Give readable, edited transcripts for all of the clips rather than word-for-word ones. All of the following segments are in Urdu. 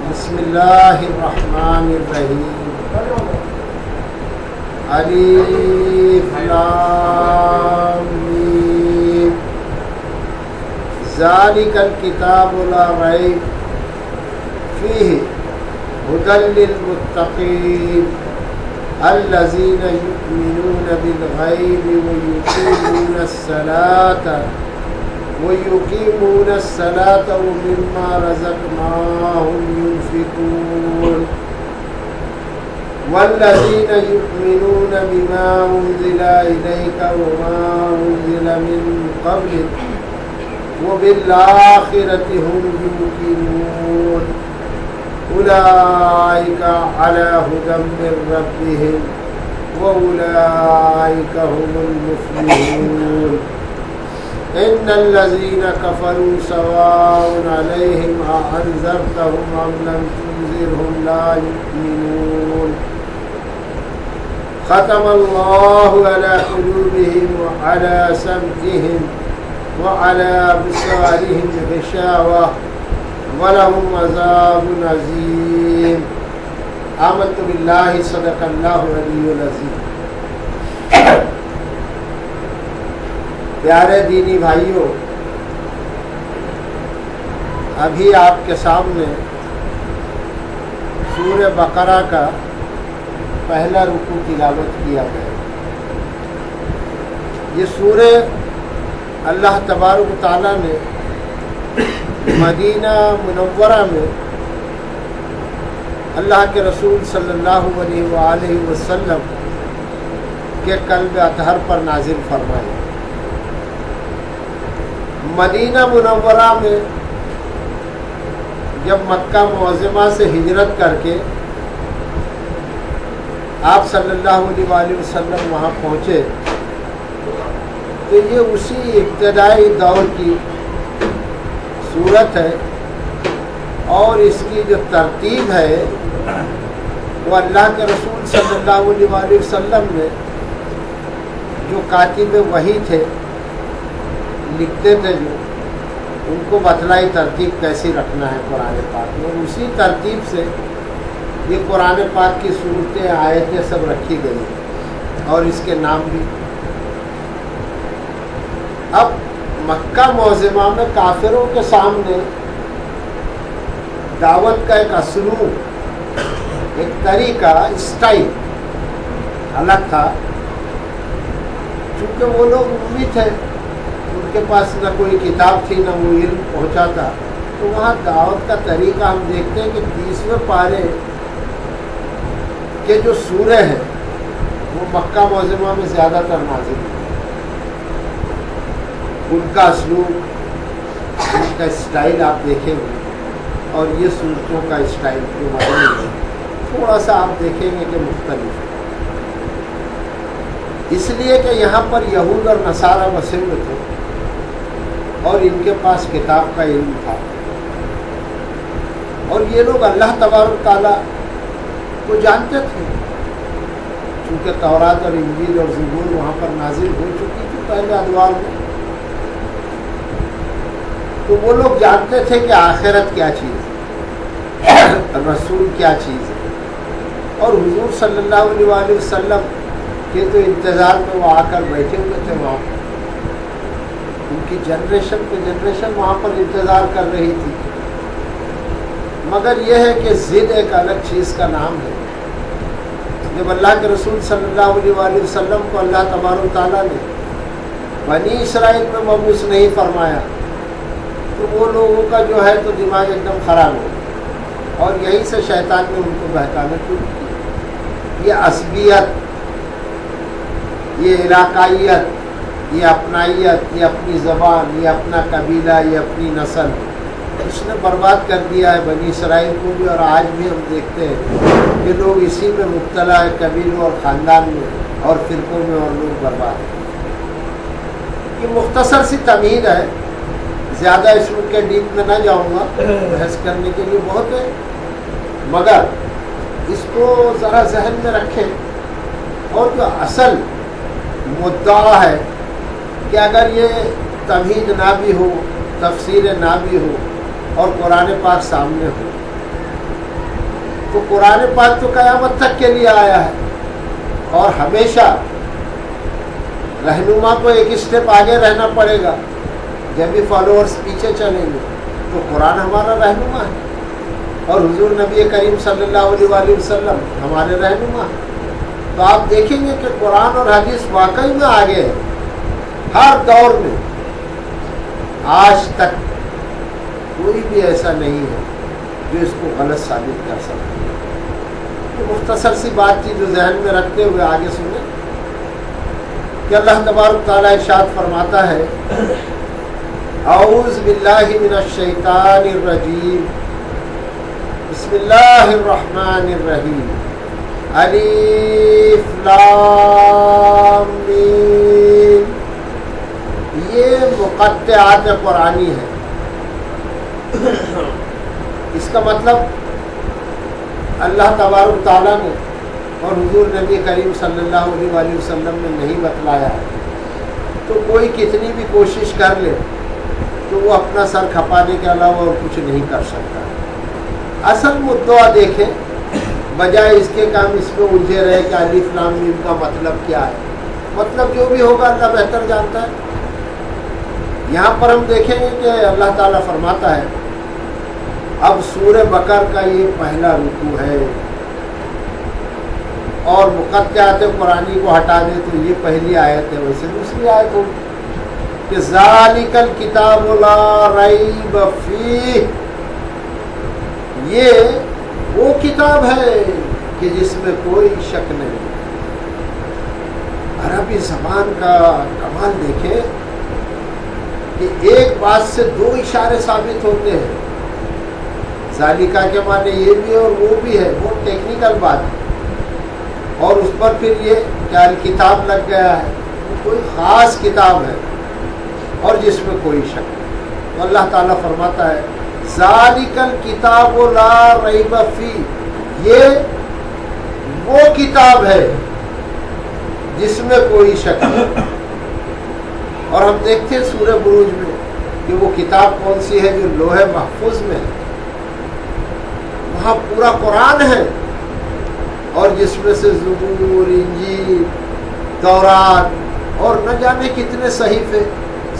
بسم اللہ الرحمن الرحیم الف لام میم ذالک الکتاب لا ریب فیہ ھدی للمتقین الذین یؤمنون بالغیب ويقيمون الصلاة ومما رزقناهم ينفقون والذين يؤمنون بما أنزل إليك وما أنزل من قبلك وبالآخرة هم يوقنون أولئك على هدى من ربهم وأولئك هم المفلحون إن الذين كفروا سواء عليهم أأنذرتهم أم لم تنذرهم لا يؤمنون ختم الله على قلوبهم وعلى سمعهم وعلى أبصارهم غشاوة ولهم عذاب عظيم آمنت بالله صدق الله العلي العظيم۔ پیارے دینی بھائیوں، ابھی آپ کے سامنے سورہ بقرہ کا پہلا رکوع تلاوت کیا گیا۔ یہ سورہ اللہ تبارک و تعالیٰ نے مدینہ منورہ میں اللہ کے رسول صلی اللہ علیہ وآلہ وسلم کے قلب اطہر پر نازل فرمائی۔ مدینہ منورہ میں جب مکہ معظمہ سے ہجرت کر کے آپ صلی اللہ علیہ وآلہ وسلم وہاں پہنچے تو یہ اسی ابتدائی دور کی صورت ہے، اور اس کی جو ترتیب ہے وہ اللہ کے رسول صلی اللہ علیہ وآلہ وسلم نے جو کاتب وحی تھے، لکھتے تھے، جو ان کو بتلائی ترتیب کیسی رکھنا ہے قرآن پاک میں، اسی ترتیب سے یہ قرآن پاک کی صورتیں آیتیں سب رکھی گئی اور اس کے نام بھی۔ اب مکہ معظمہ میں کافروں کے سامنے دعوت کا ایک اسلوب، ایک طریقہ، اسٹائل الگ تھا، چونکہ وہ لوگ امی تھے، ان کے پاس نہ کوئی کتاب تھی نہ وہ علم پہنچا تھا، تو وہاں دعوت کا طریقہ ہم دیکھتے ہیں کہ 30ویں پارے کے جو سورے ہیں وہ مکہ معظمہ میں زیادہ تر نازل ہیں۔ ان کا اسلوب، ان کا اسٹائل آپ دیکھیں گے، اور یہ سورتوں کا اسٹائل جو مدنی ہے تھوڑا سا آپ دیکھیں گے کہ مختلف ہے، اس لیے کہ یہاں پر یہود اور نصارہ وسیع تھے اور ان کے پاس کتاب کا علم تھا، اور یہ لوگ اللہ تبارک تعالیٰ کو جانتے تھے، چونکہ تورات اور انجیل اور زبور وہاں پر نازل ہو چکی تھی پہلے ادوار میں، تو وہ لوگ جانتے تھے کہ آخرت کیا چیز ہے، رسول کیا چیز ہے، اور حضور صلی اللہ علیہ وآلہ وسلم کے تو انتظار میں وہ آ کر بیٹھے ہوئے تھے وہاں پر، ان کی جنریشن پہ جنریشن وہاں پر انتظار کر رہی تھی، مگر یہ ہے کہ ضد ایک الگ چیز کا نام ہے۔ جب اللہ کے رسول صلی اللہ علیہ وآلہ وسلم کو اللہ تبارک و تعالیٰ نے بنی اسرائیل میں مبعوث نہیں فرمایا تو وہ لوگوں کا جو ہے تو دماغ ایک دم خراب ہو گیا، اور یہیں سے شیطان نے ان کو بہکانا شروع کیا۔ یہ عصبیت، یہ علاقائیت، یہ اپنائیت، یہ اپنی زبان، یہ اپنا قبیلہ، یہ اپنی نسل، اس نے برباد کر دیا ہے بنی اسرائیل کو بھی، اور آج بھی ہم دیکھتے ہیں کہ لوگ اسی میں مبتلا ہے، قبیلوں اور خاندان میں اور فرقوں میں، اور لوگ برباد ہیں۔ یہ مختصر سی تمہید ہے، زیادہ اس کے ڈیپ میں نہ جاؤں گا، بحث کرنے کے لیے بہت ہے، مگر اس کو ذرا ذہن میں رکھیں، اور جو اصل مدعا ہے کہ اگر یہ تمہید نہ بھی ہو، تفسیر نہ بھی ہو، اور قرآن پاک سامنے ہو، تو قرآن پاک تو قیامت تک کے لیے آیا ہے اور ہمیشہ رہنما کو ایک اسٹیپ آگے رہنا پڑے گا. جب بھی فالوورز پیچھے چلیں گے تو قرآن ہمارا رہنما ہے اور حضور نبی کریم صلی اللہ علیہ وآلہ وسلم ہمارے رہنما ہیں. تو آپ دیکھیں گے کہ قرآن اور حدیث واقعی میں آگے ہے ہر دور میں. آج تک کوئی بھی ایسا نہیں ہے جو اس کو غلط ثابت کر سکے. یہ مختصر سی بات تھی جو ذہن میں رکھتے ہوئے آگے سنیں کہ اللہ تبارک تعالیٰ ارشاد فرماتا ہے اعوذ باللہ من الشیطان الرجیم بسم اللہ الرحمن الرحیم الف لام میم. یہ مقطعات قرآنی ہے. اس کا مطلب اللہ تبارک تعالیٰ نے اور حضور نبی کریم صلی اللہ علیہ وآلہ وسلم نے نہیں بتلایا ہے. تو کوئی کتنی بھی کوشش کر لے تو وہ اپنا سر کھپانے کے علاوہ اور کچھ نہیں کر سکتا. اصل مدعا دیکھیں بجائے اس کے کام اس میں الجھے رہے کہ الف لام میم کا مطلب کیا ہے. مطلب جو بھی ہوگا اللہ بہتر جانتا ہے. یہاں پر ہم دیکھیں گے کہ اللہ تعالیٰ فرماتا ہے اب سورہ بقر کا یہ پہلا رکوع ہے اور مقطعات قرآنی کو ہٹا دے تو یہ پہلی آیت ہے. ویسے دوسری آیت ہوگی کہ ذالک الکتاب لا ریب فیہ. یہ وہ کتاب ہے کہ جس میں کوئی شک نہیں. عربی زبان کا کمال دیکھیں کہ ایک بات سے دو اشارے ثابت ہوتے ہیں. ذالکہ کے معنی یہ بھی ہے اور وہ بھی ہے. وہ ٹیکنیکل بات ہے اور اس پر پھر یہ کیا کتاب لگ گیا ہے. وہ کوئی خاص کتاب ہے اور جس میں کوئی شک نہیں. تو اللہ تعالیٰ فرماتا ہے ذالک الکتاب لا ریب فیہ. یہ وہ کتاب ہے جس میں کوئی شک نہیں. اور ہم دیکھتے ہیں سورہ بروج میں کہ وہ کتاب کون سی ہے جو لوح محفوظ میں ہے. وہاں پورا قرآن ہے اور جس میں سے زبور، انجیل، تورات اور نہ جانے کتنے صحیفے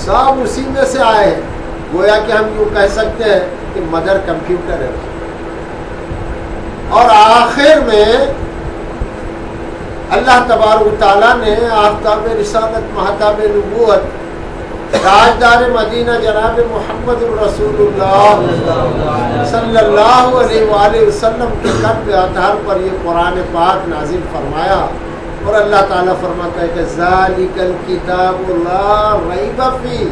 سب اسی میں سے آئے ہیں. گویا کہ ہم یوں کہہ سکتے ہیں کہ مدر کمپیوٹر ہے. اور آخر میں اللہ تبارک تعالیٰ نے آفتاب رسالت، مہتاب نبوت، تاجدار مدینہ جناب محمد الرسول اللہ صلی اللہ علیہ وآلہ وسلم کے قلب اطہر پر یہ قرآن پاک نازل فرمایا. اور اللہ تعالیٰ فرماتا ہے کہ ذالک الکتاب لا ریب فیہ.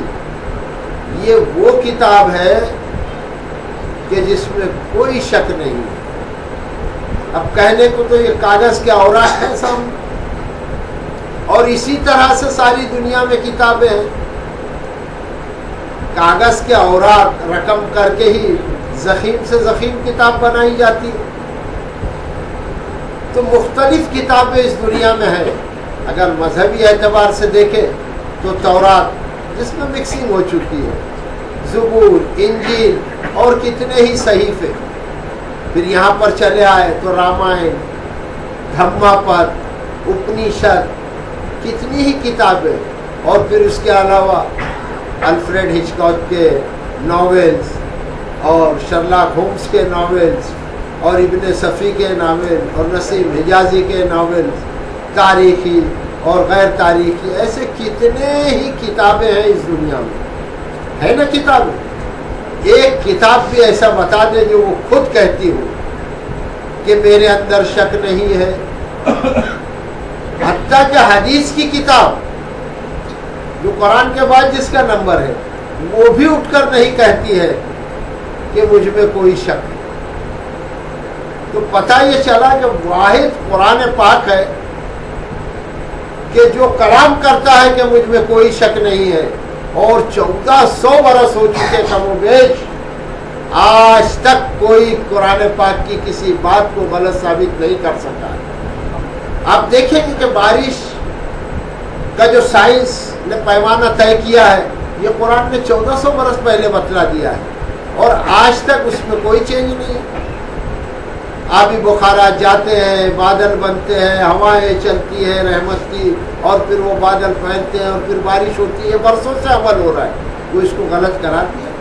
یہ وہ کتاب ہے کہ جس میں کوئی شک نہیں. اب کہنے کو تو یہ کاغذ کے اوراق ہیں سامنے اور اسی طرح سے ساری دنیا میں کتابیں ہیں. کاغذ کے اوراق رقم کر کے ہی ضخیم سے ضخیم کتاب بنائی جاتی ہے. تو مختلف کتابیں اس دنیا میں ہیں. اگر مذہبی اعتبار سے دیکھیں تو تورات جس میں مکسنگ ہو چکی ہے، زبور، انجیل اور کتنے ہی صحیفے. پھر یہاں پر چلے آئے تو رامائن، دھما پد، اپنیشد، کتنی ہی کتابیں. اور پھر اس کے علاوہ الفریڈ ہچکاک کے ناولز اور شرلاک ہومز کے ناولز اور ابن صفی کے ناول اور نسیم حجازی کے ناولز، تاریخی اور غیر تاریخی. ایسے کتنے ہی کتابیں ہیں اس دنیا میں. ہے نا کتابیں؟ ایک کتاب بھی ایسا بتا دے جو وہ خود کہتی ہو کہ میرے اندر شک نہیں ہے. حتیٰ کہ حدیث کی کتاب جو قرآن کے بعد جس کا نمبر ہے وہ بھی اٹھ کر نہیں کہتی ہے کہ مجھ میں کوئی شک ہے. تو پتہ یہ چلا کہ واحد قرآن پاک ہے کہ جو کلام کرتا ہے کہ مجھ میں کوئی شک نہیں ہے. اور 1400 برس ہو چکے کم و بیش، آج تک کوئی قرآن پاک کی کسی بات کو غلط ثابت نہیں کر سکا. آپ دیکھیں گے کہ بارش کا جو سائنس نے پیمانہ طے کیا ہے یہ قرآن نے 1400 برس پہلے بتلا دیا ہے اور آج تک اس میں کوئی چینج نہیں ہے. آبی بخارات جاتے ہیں، بادل بنتے ہیں، ہوائیں چلتی ہیں رحمت کی، اور پھر وہ بادل پھیلتے ہیں اور پھر بارش ہوتی ہے، برسوں سے عمل ہو رہا ہے، وہ اس کو غلط قرار دیا۔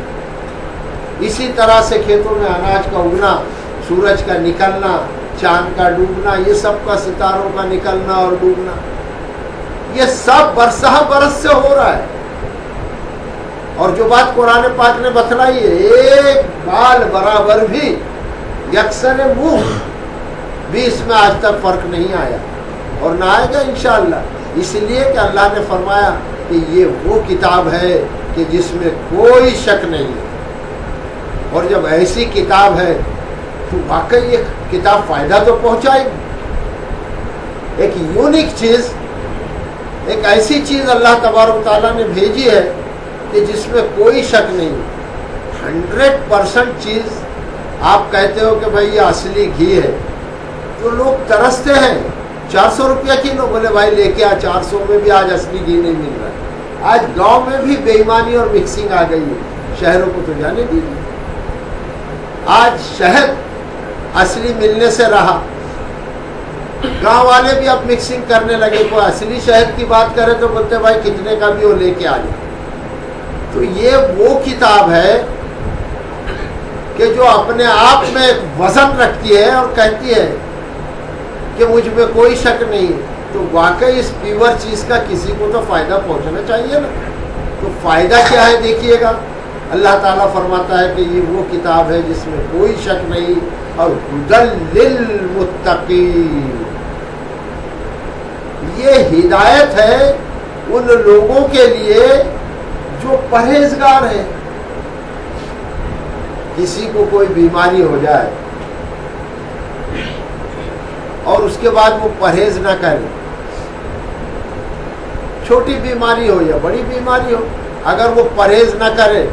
اسی طرح سے کھیتوں میں اناج کا اگنا، سورج کا نکلنا، چاند کا ڈوبنا، یہ سب کا، ستاروں کا نکلنا اور ڈوبنا، یہ سب برسہ برس سے ہو رہا ہے۔ اور جو بات قرآن پاک نے بتلائی ہے، ایک بال برابر بھی، یکسر منہ بھی اس میں آج تک فرق نہیں آیا اور نہ آئے گا انشاءاللہ، اس لیے کہ اللہ نے فرمایا کہ یہ وہ کتاب ہے کہ جس میں کوئی شک نہیں ہے۔ اور جب ایسی کتاب ہے تو واقعی یہ کتاب فائدہ تو پہنچائے گی۔ ایک یونیک چیز، ایک ایسی چیز اللہ تبارک تعالیٰ نے بھیجی ہے کہ جس میں کوئی شک نہیں، 100% چیز۔ آپ کہتے ہو کہ بھائی یہ اصلی گھی ہے، تو لوگ ترستے ہیں، 400 روپیہ کلو، بولے بھائی لے کے 400 میں بھی آج اصلی گھی نہیں مل رہا ہے۔ آج گاؤں میں بھی بے ایمانی اور مکسنگ آ گئی ہے، شہروں کو تو جانے دیجیے۔ آج شہد اصلی ملنے سے رہا، گاؤں والے بھی اب مکسنگ کرنے لگے، کوئی اصلی شہد کی بات کرے تو بولتے بھائی کتنے کا بھی وہ لے کے آ جائے۔ تو یہ وہ کتاب ہے کہ جو اپنے آپ میں وزن رکھتی ہے اور کہتی ہے کہ مجھ میں کوئی شک نہیں، تو واقعی اس پیور چیز کا کسی کو تو فائدہ پہنچنا چاہیے نا۔ تو فائدہ کیا ہے دیکھیے گا، اللہ تعالیٰ فرماتا ہے کہ یہ وہ کتاب ہے جس میں کوئی شک نہیں، اور ہدی للمتقین، یہ ہدایت ہے ان لوگوں کے لیے جو پرہیزگار ہیں۔ کسی کو کوئی بیماری ہو جائے اور اس کے بعد وہ پرہیز نہ کرے، چھوٹی بیماری ہو یا بڑی بیماری ہو، اگر وہ پرہیز نہ کرے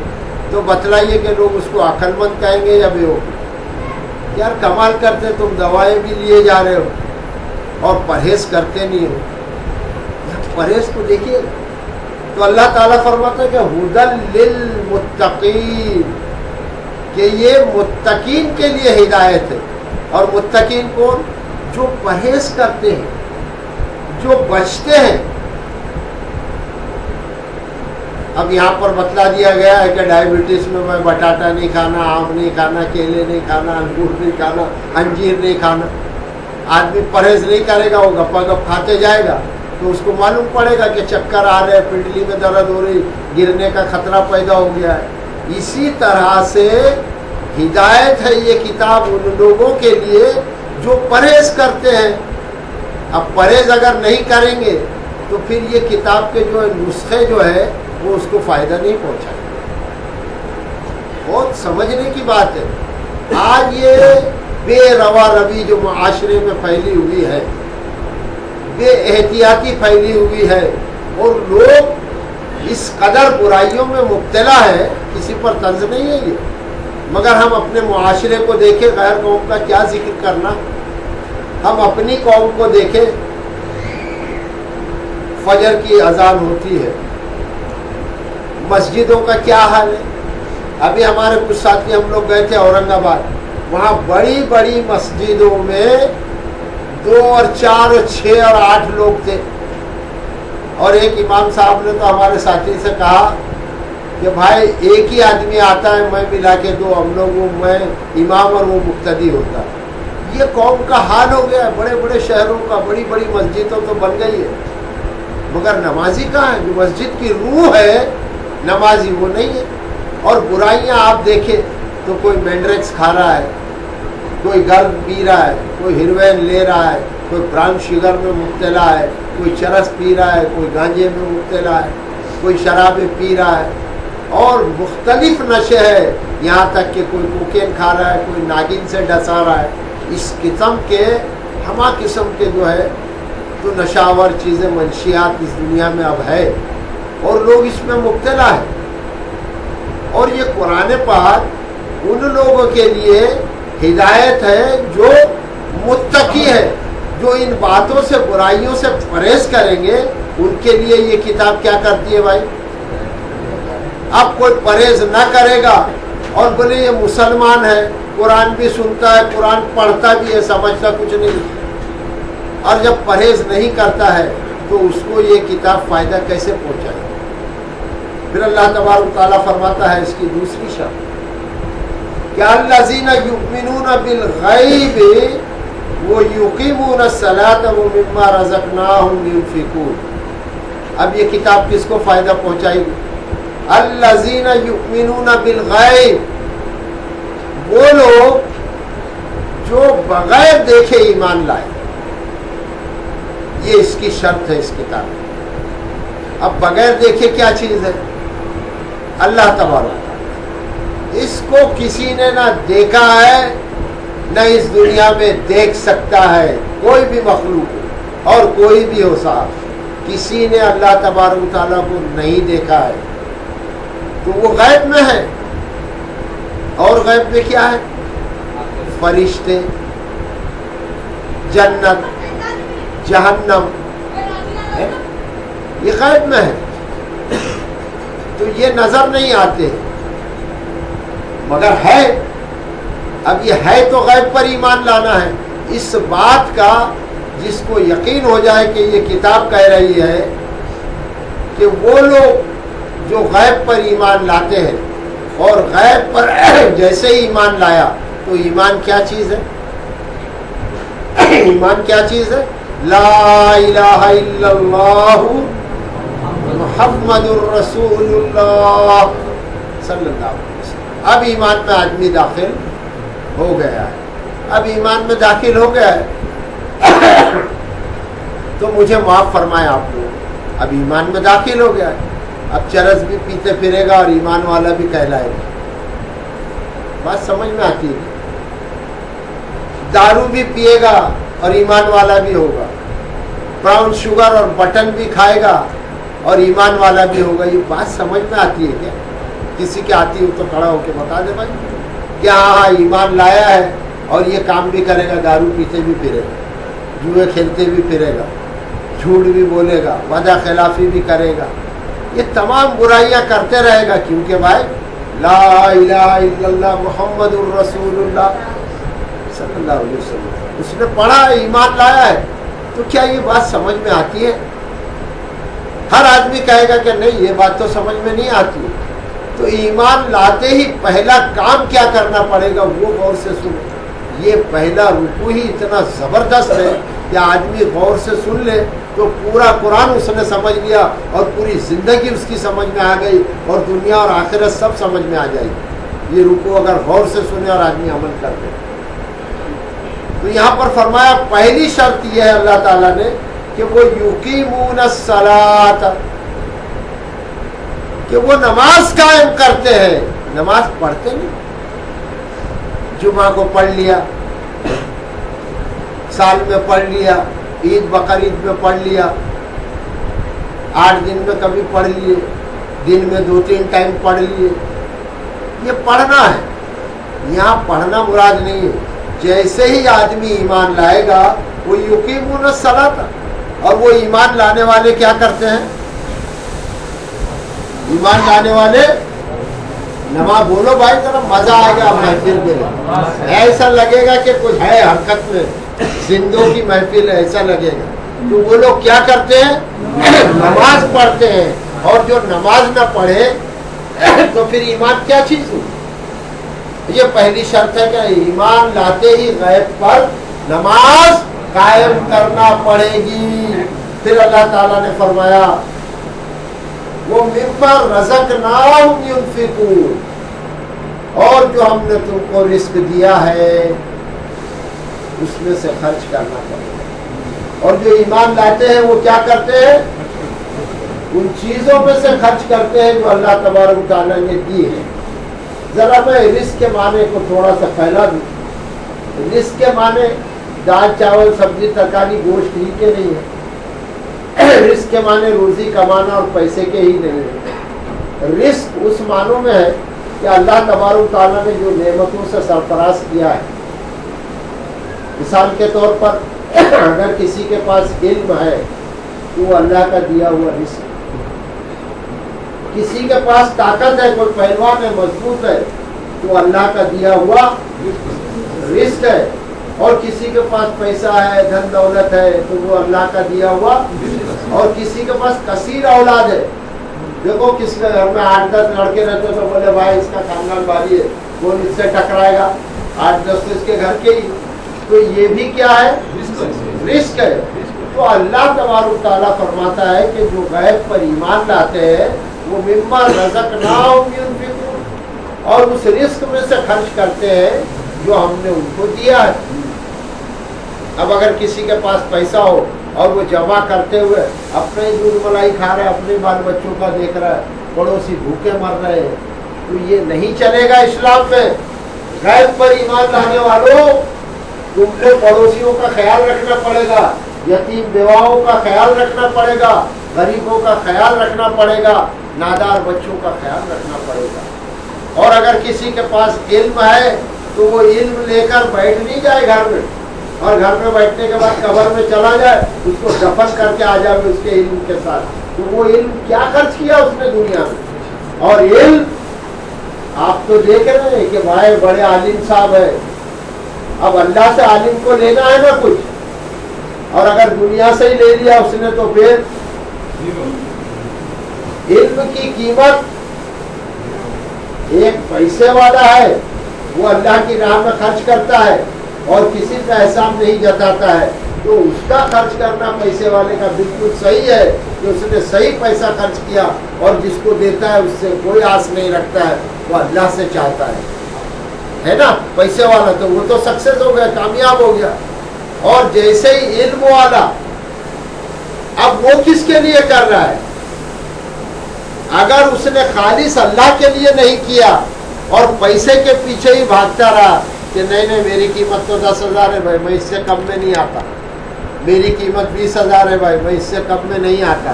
تو بتلائیے کہ لوگ اس کو عقل مند کہیں گے یا بیوقوف؟ یار کمال کرتے، تم دوائیں بھی لیے جا رہے ہو اور پرہیز کرتے نہیں ہو۔ پرہیز کو دیکھیے تو اللہ تعالیٰ فرماتا ہے کہ ہدی للمتقین، کہ یہ متقین کے لیے ہدایت ہے۔ اور متقین کون؟ جو پرہیز کرتے ہیں، جو بچتے ہیں۔ اب یہاں پر بتلا دیا گیا ہے کہ ڈائبٹیز میں بٹاٹا نہیں کھانا، آم نہیں کھانا، کیلے نہیں کھانا، انگور نہیں کھانا، انجیر نہیں کھانا۔ آدمی پرہیز نہیں کرے گا، وہ گپا گپ کھاتے جائے گا تو اس کو معلوم پڑے گا کہ چکر آ رہے، پنڈلی میں درد ہو رہی، گرنے کا خطرہ پیدا ہو گیا ہے۔ اسی طرح سے ہدایت ہے یہ کتاب ان لوگوں کے لیے جو پرہیز کرتے ہیں۔ اب پرہیز اگر نہیں کریں گے تو پھر یہ کتاب کے جو نسخے جو ہے وہ اس کو فائدہ نہیں پہنچائیں گے۔ بہت سمجھنے کی بات ہے۔ آج یہ بے روا روی جو معاشرے میں پھیلی ہوئی ہے، بے احتیاطی پھیلی ہوئی ہے، اور لوگ اس قدر برائیوں میں مبتلا ہے، کسی پر طنز نہیں ہے یہ۔ مگر ہم اپنے معاشرے کو دیکھیں، غیر قوم کا کیا ذکر کرنا، ہم اپنی قوم کو دیکھیں، فجر کی اذان ہوتی ہے، مسجدوں کا کیا حال ہے۔ ابھی ہمارے کچھ ساتھی ہم لوگ گئے تھے اورنگ آباد، وہاں بڑی بڑی مسجدوں میں 2 اور 4 اور 6 اور 8 لوگ تھے، اور ایک امام صاحب نے تو ہمارے ساتھی سے کہا کہ بھائی ایک ہی آدمی آتا ہے، میں ملا کے 2 ہم لوگ، میں امام اور وہ مقتدی ہوتا۔ یہ قوم کا حال ہو گیا ہے، بڑے بڑے شہروں کا، بڑی بڑی مسجدوں تو بن گئی ہے، مگر نمازی کہاں ہے؟ جو مسجد کی روح ہے نمازی وہ نہیں ہے۔ اور برائیاں آپ دیکھیں تو کوئی مینڈریکس کھا رہا ہے، کوئی گرد پی رہا ہے، کوئی ہیروئن لے رہا ہے، کوئی براؤن شوگر میں مبتلا ہے، کوئی چرس پی رہا ہے، کوئی گانجے میں مبتلا ہے، کوئی شرابیں پی رہا ہے، اور مختلف نشے ہے، یہاں تک کہ کوئی کوکین کھا رہا ہے، کوئی ناگن سے ڈسا رہا ہے۔ اس قسم کے ہما قسم کے جو ہے تو نشاور چیزیں، منشیات اس دنیا میں اب ہے، اور لوگ اس میں مبتلا ہے۔ اور یہ قرآن پاک ان لوگوں کے لیے ہدایت ہے جو متقی ہے، جو ان باتوں سے، برائیوں سے پرہیز کریں گے، ان کے لیے یہ کتاب کیا کرتی ہے بھائی؟ اب کوئی پرہیز نہ کرے گا اور بولے یہ مسلمان ہے، قرآن بھی سنتا ہے، قرآن پڑھتا بھی ہے، سمجھتا کچھ نہیں، اور جب پرہیز نہیں کرتا ہے تو اس کو یہ کتاب فائدہ کیسے پہنچائے؟ پھر اللہ تبارک تعالیٰ فرماتا ہے اس کی دوسری شرط کہ الذین یؤمنون بالغیب ویقیمون الصلاۃ ومما رزقناہم ينفقون۔ اب یہ کتاب کس کو فائدہ پہنچائے گی؟ الذین یؤمنون بالغیب، وہ لوگ جو بغیر دیکھے ایمان لائے، یہ اس کی شرط ہے اس کتاب میں۔ اب بغیر دیکھے کیا چیز ہے؟ اللہ تبارک، اس کو کسی نے نہ دیکھا ہے نہ اس دنیا میں دیکھ سکتا ہے، کوئی بھی مخلوق اور کوئی بھی ہو صاحب، کسی نے اللہ تبارک تعالیٰ کو نہیں دیکھا ہے تو وہ غیب میں ہے۔ اور غیب میں کیا ہے؟ فرشتے، جنت، جہنم، یہ غیب میں ہے، تو یہ نظر نہیں آتے مگر ہے۔ اب یہ ہے تو غیب پر ایمان لانا ہے، اس بات کا جس کو یقین ہو جائے کہ یہ کتاب کہہ رہی ہے کہ وہ لوگ جو غیب پر ایمان لاتے ہیں، اور غیب پر جیسے ہی ایمان لایا تو ایمان کیا چیز ہے؟ ایمان کیا چیز ہے؟ لا الہ الا اللہ محمد الرسول اللہ صلی اللہ علیہ وسلم۔ اب ایمان میں آدمی داخل ہو گیا ہے، اب ایمان میں داخل ہو گیا ہے تو مجھے معاف فرمائے آپ لوگ، اب ایمان میں داخل ہو گیا ہے، اب چرس بھی پیتے پھرے گا اور ایمان والا بھی کہلائے گا۔ بات سمجھ میں آتی ہے؟ دارو بھی پیے گا اور ایمان والا بھی ہوگا، براؤن شوگر اور بٹن بھی کھائے گا اور ایمان والا بھی ہوگا۔ یہ بات سمجھ میں آتی ہے کیا؟ کسی کی آتی ہو تو کھڑا ہو کے بتا دے بھائی کہ ہاں ایمان لایا ہے اور یہ کام بھی کرے گا، دارو پیتے بھی پھرے گا، جوئے کھیلتے بھی پھرے گا، جھوٹ بھی بولے گا، وعدہ خلافی بھی کرے گا، یہ تمام برائیاں کرتے رہے گا، کیونکہ بھائی لا الہ الا اللہ محمد الرسول اللہ صلی اللہ علیہ وسلم اس نے پڑھا ہے، ایمان لایا ہے۔ تو کیا یہ بات سمجھ میں آتی ہے؟ ہر آدمی کہے گا کہ نہیں یہ بات تو سمجھ میں نہیں آتی۔ تو ایمان لاتے ہی پہلا کام کیا کرنا پڑے گا وہ غور سے سنو۔ یہ پہلا رکوع ہی اتنا زبردست ہے کہ آدمی غور سے سن لے تو پورا قرآن اس نے سمجھ لیا اور پوری زندگی اس کی سمجھ میں آ گئی اور دنیا اور آخرت سب سمجھ میں آ جائے گی، یہ رکوع اگر غور سے سنے اور آدمی عمل کر دے۔ تو یہاں پر فرمایا پہلی شرط یہ ہے اللہ تعالیٰ نے کہ وہ یقیمون الصلاۃ، کہ وہ نماز قائم کرتے ہیں، نماز پڑھتے نہیں۔ جمعہ کو پڑھ لیا، سال میں پڑھ لیا، عید بقرعید میں پڑھ لیا، 8 دن میں کبھی پڑھ لیے، دن میں 2-3 ٹائم پڑھ لیے، یہ پڑھنا ہے۔ یہاں پڑھنا مراد نہیں ہے، جیسے ہی آدمی ایمان لائے گا وہ یقیمون الصلاۃ، اور وہ ایمان لانے والے کیا کرتے ہیں؟ ایمان لانے والے نماز، بولو بھائی ذرا مزہ آئے گا محفل میں، ایسا لگے گا کہ کچھ ہے حرکت میں، زندوں کی محفل ہے ایسا لگے گا۔ تو وہ لوگ کیا کرتے ہیں؟ نماز پڑھتے ہیں، اور جو نماز نہ پڑھے تو پھر ایمان کیا چیز ہوئی؟ یہ پہلی شرط ہے کہ ایمان لاتے ہی غیب پر نماز قائم کرنا پڑے گی۔ پھر اللہ تعالیٰ نے فرمایا وہ مما رزقناہم ينفقون، اور جو ہم نے تم کو رزق دیا ہے اس میں سے خرچ کرنا پڑے گا۔ اور جو ایمان لاتے ہیں وہ کیا کرتے ہیں؟ ان چیزوں میں سے خرچ کرتے ہیں جو اللہ تبارک تعالیٰ نے دی ہے۔ ذرا میں رزق کے معنی کو تھوڑا سا پھیلا دوں۔ رزق کے معنی دال چاول سبزی ترکاری گوشت ہی کے نہیں ہے، رزق کے معنی روزی کمانا اور پیسے کے ہی نہیں ہے۔ رزق اس معنوں میں ہے کہ اللہ تبارک تعالیٰ نے جو نعمتوں سے سرفراز کیا ہے، مثال کے طور پر اگر کسی کے پاس علم ہے تو وہ اللہ کا دیا ہوا رزق ہے، کسی کے پاس طاقت ہے، کوئی پہلوان ہے، مضبوط ہے، تو اللہ کا دیا ہوا رزق ہے، اور کسی کے پاس پیسہ ہے، دھن دولت ہے، تو وہ اللہ کا دیا ہوا، اور کسی کے پاس کثیر اولاد ہے. دیکھو کسی کے گھر میں 8-10 لڑکے رہتے تو بولے بھائی اس کا خاندان بھاری ہے، کون اس سے ٹکرائے گا، 8-10 تو اس کے گھر کے ہی. تو یہ بھی کیا ہے؟ رزق ہے. تو اللہ تبارک تعالیٰ فرماتا ہے کہ جو غیب پر ایمان لاتے ہیں وہ مما رزقناہم ينفقون، اور اس رزق میں سے خرچ کرتے ہیں جو ہم نے ان کو دیا ہے. اب اگر کسی کے پاس پیسہ ہو اور وہ جمع کرتے ہوئے اپنے ہی دودھ ملائی کھا رہا ہے، اپنے بال بچوں کا دیکھ رہا ہے، پڑوسی بھوکے مر رہے ہیں، تو یہ نہیں چلے گا اسلام میں. غیب پر ایمان لانے والوں، تم کو پڑوسیوں کا خیال رکھنا پڑے گا، یتیم بیواؤں کا خیال رکھنا پڑے گا، غریبوں کا خیال رکھنا پڑے گا، نادار بچوں کا خیال رکھنا پڑے گا. اور اگر کسی کے پاس علم ہے تو وہ علم لے کر بیٹھ نہیں جائے گھر میں، اور گھر میں بیٹھنے کے بعد قبر میں چلا جائے، اس کو دفن کر کے آ جائے اس کے علم کے ساتھ. تو وہ علم کیا خرچ کیا اس نے دنیا میں؟ اور علم آپ تو دیکھ رہے ہیں کہ بھائی بڑے عالم صاحب ہے، اب اللہ سے عالم کو لینا ہے نا کچھ، اور اگر دنیا سے ہی لے لیا اس نے تو پھر علم کی قیمت ایک پیسے والا ہے، وہ اللہ کی راہ میں خرچ کرتا ہے اور کسی کا احسان نہیں جتاتا ہے، تو اس کا خرچ کرنا پیسے والے کا بالکل صحیح ہے کہ اس نے صحیح پیسہ خرچ کیا، اور جس کو دیتا ہے اس سے کوئی آس نہیں رکھتا ہے، وہ اللہ سے چاہتا ہے نا. پیسے والا تو وہ تو سکسیس ہو گیا، کامیاب ہو گیا. اور جیسے ہی علم والا، اب وہ کس کے لیے کر رہا ہے؟ اگر اس نے خالص اللہ کے لیے نہیں کیا اور پیسے کے پیچھے ہی بھاگتا رہا کہ نہیں میری قیمت تو 10,000 ہے بھائی، میں اس سے کم میں نہیں آتا، میری قیمت 20,000 ہے بھائی، میں اس سے کم میں نہیں آتا،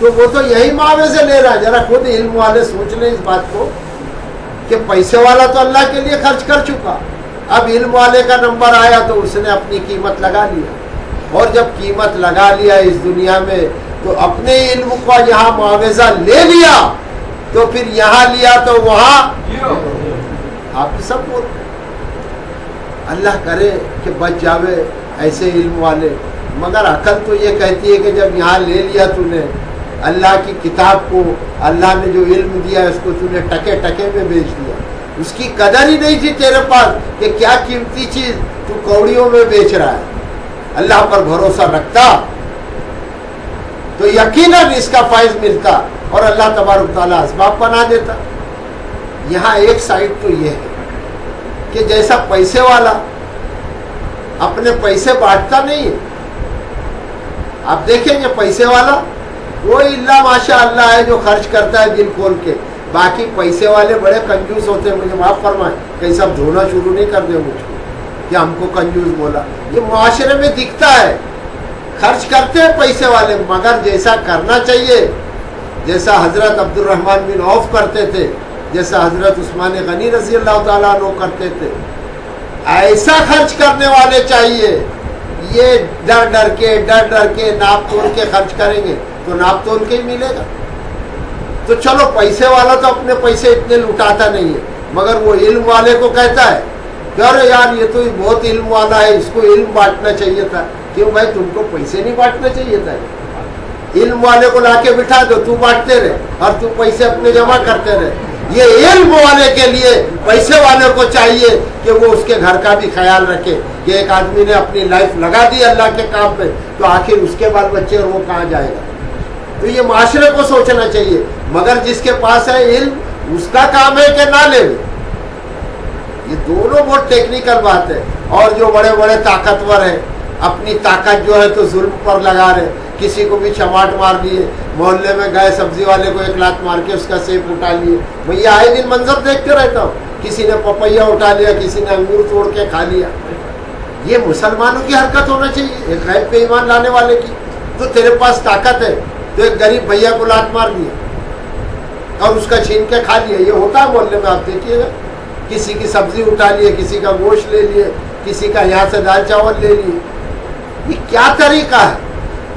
تو وہ تو یہی معاوضے لے رہا ہے. ذرا خود علم والے سوچ لیں اس بات کو کہ پیسے والا تو اللہ کے لیے خرچ کر چکا، اب علم والے کا نمبر آیا تو اس نے اپنی قیمت لگا لیا، اور جب قیمت لگا لیا اس دنیا میں تو اپنے علم کا یہاں معاوضہ لے لیا، تو پھر یہاں لیا تو وہاں آپ سب بول. اللہ کرے کہ بچ جاوے ایسے علم والے، مگر عقل تو یہ کہتی ہے کہ جب یہاں لے لیا تو نے اللہ کی کتاب کو، اللہ نے جو علم دیا ہے اس کو تو نے ٹکے ٹکے میں بیچ دیا، اس کی قدر ہی نہیں تھی تیرے پاس کہ کیا قیمتی چیز تو کوڑیوں میں بیچ رہا ہے. اللہ پر بھروسہ رکھتا تو یقیناً اس کا فائز ملتا اور اللہ تبارک تعالیٰ اسباب بنا دیتا. یہاں ایک سائڈ تو یہ ہے کہ جیسا پیسے والا اپنے پیسے بانٹتا نہیں ہے. آپ دیکھیں گے پیسے والا کوئی اللہ ماشاء اللہ ہے جو خرچ کرتا ہے دل کھول کے، باقی پیسے والے بڑے کنجوس ہوتے ہیں. مجھے معاف فرمائیں کہیں سب دھونا شروع نہیں کر دیں مجھ کو کہ ہم کو کنجوس بولا، یہ معاشرے میں دکھتا ہے. خرچ کرتے ہیں پیسے والے، مگر جیسا کرنا چاہیے، جیسا حضرت عبد الرحمن بن عوف کرتے تھے، جیسا حضرت عثمان غنی رضی اللہ تعالیٰ عنہ کرتے تھے، ایسا خرچ کرنے والے چاہیے. یہ ڈر ڈر کے ناپ تول کے خرچ کریں گے تو ناپ تول کے ہی ملے گا. تو چلو پیسے والا تو اپنے پیسے اتنے لٹاتا نہیں ہے، مگر وہ علم والے کو کہتا ہے کہ ارے یار یہ تو بہت علم والا ہے، اس کو علم بانٹنا چاہیے تھا. کیوں بھائی تم کو پیسے نہیں بانٹنا چاہیے تھا؟ علم والے کو لا کے بٹھا دو، تو بانٹتے رہے اور تو پیسے اپنے جمع کرتے رہے. یہ علم والے کے لیے پیسے والے کو چاہیے کہ وہ اس کے گھر کا بھی خیال رکھے کہ ایک آدمی نے اپنی لائف لگا دی اللہ کے کام میں، تو آخر اس کے بال بچے اور وہ کہاں جائے گا. تو یہ معاشرے کو سوچنا چاہیے. مگر جس کے پاس ہے علم اس کا کام ہے کہ نہ لے. یہ دونوں بہت ٹیکنیکل بات ہے. اور جو بڑے بڑے طاقتور ہیں اپنی طاقت جو ہے تو ظلم پر لگا رہے، کسی کو بھی چماٹ مار دیے، محلے میں گئے سبزی والے کو ایک لات مار کے اس کا سیب اٹھا لیے. میں یہ آئے دن منظر دیکھتے رہتا ہوں، کسی نے پپیا اٹھا لیا، کسی نے انگور توڑ کے کھا لیا. یہ مسلمانوں کی حرکت ہونا چاہیے، ایک غیب پہ ایمان لانے والے کی. تو تیرے پاس طاقت ہے تو ایک غریب بھیا کو لات مار دیا اور اس کا چھین کے کھا لیا. یہ ہوتا ہے محلے میں، آپ دیکھیے گا. کسی کی سبزی اٹھا لیے، کسی کا گوشت لے لیے، کسی کا یہاں سے دال چاول لے لیے. یہ کیا طریقہ ہے؟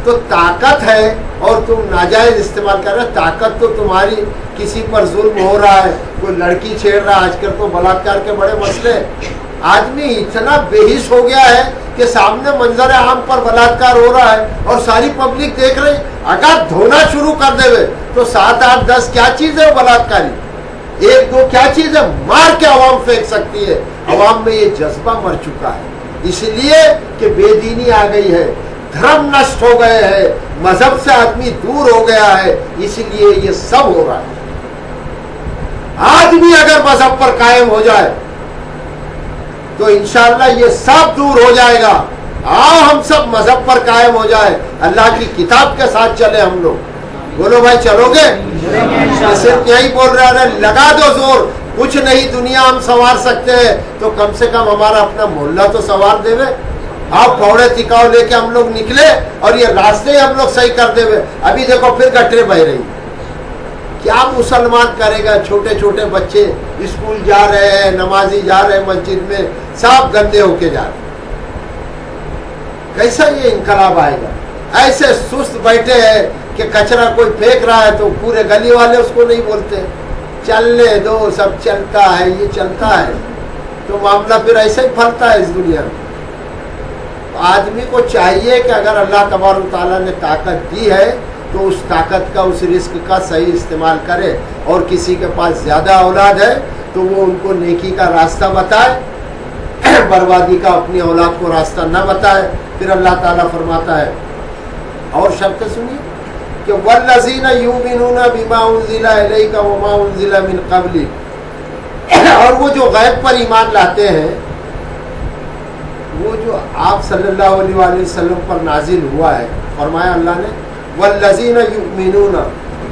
تو طاقت ہے اور تم ناجائز استعمال کر رہے. طاقت تو تمہاری کسی پر ظلم ہو رہا ہے, کوئی لڑکی چھیڑ رہا ہے, آج کل تو بلاತ್ಕಾರ کے بڑے مسئلے. آدمی اتنا بےحس ہو گیا ہے کہ سامنے منظر عام پر بلاತ್ಕಾರ ہو رہا ہے اور ساری پبلک دیکھ رہی. اگر دھونا شروع کر دے تو 7 8 10 کیا چیز ہے بلاತ್ಕಾری, 1 2 کیا چیز ہے, مار کے عوام پھینک سکتی ہے. عوام میں یہ جذبہ مر چکا ہے, اس لیے کہ بے دینی آ گئی ہے, دھرم نشٹ ہو گئے ہیں, مذہب سے آدمی دور ہو گیا ہے, اس لیے یہ سب ہو رہا ہے. آدمی اگر مذہب پر قائم ہو جائے تو انشاءاللہ یہ سب دور ہو جائے گا. آؤ ہم سب مذہب پر قائم ہو جائے, اللہ کی کتاب کے ساتھ چلے ہم لوگ. بولو بھائی چلو گے؟ صرف یہی بول رہا ہے, لگا دو زور, کچھ نہیں دنیا ہم سنوار سکتے ہیں تو کم سے کم ہمارا اپنا محلہ تو سنوار دے. آپ پھوڑے تکاؤ لے کے ہم لوگ نکلے اور یہ راستے ہم لوگ صحیح کر دے. ابھی دیکھو پھر گٹرے بہ رہی. کیا مسلمان کرے گا؟ چھوٹے چھوٹے بچے اسکول جا رہے ہیں, نمازی جا رہے ہیں مسجد میں, سب گندے ہو کے جا رہے. کیسا یہ انقلاب آئے گا؟ ایسے سست بیٹھے ہیں کہ کچرا کوئی پھینک رہا ہے تو پورے گلی والے اس کو نہیں بولتے, چلنے دو, سب چلتا ہے, یہ چلتا ہے. تو معاملہ پھر ایسے ہی پھلتا ہے اس دنیا میں. آدمی کو چاہیے کہ اگر اللہ تبارک و تعالیٰ نے طاقت دی ہے تو اس طاقت کا, اس رزق کا صحیح استعمال کرے. اور کسی کے پاس زیادہ اولاد ہے تو وہ ان کو نیکی کا راستہ بتائے, بربادی کا اپنی اولاد کو راستہ نہ بتائے. پھر اللہ تعالیٰ فرماتا ہے, اور شرط سنیے کہ والذین یؤمنون بما انزل الیک وما انزل من قبلک, اور وہ جو غیب پر ایمان لاتے ہیں, وہ جو آپ صلی اللہ علیہ وآلہ وسلم پر نازل ہوا ہے. فرمایا اللہ نے والذین یؤمنون,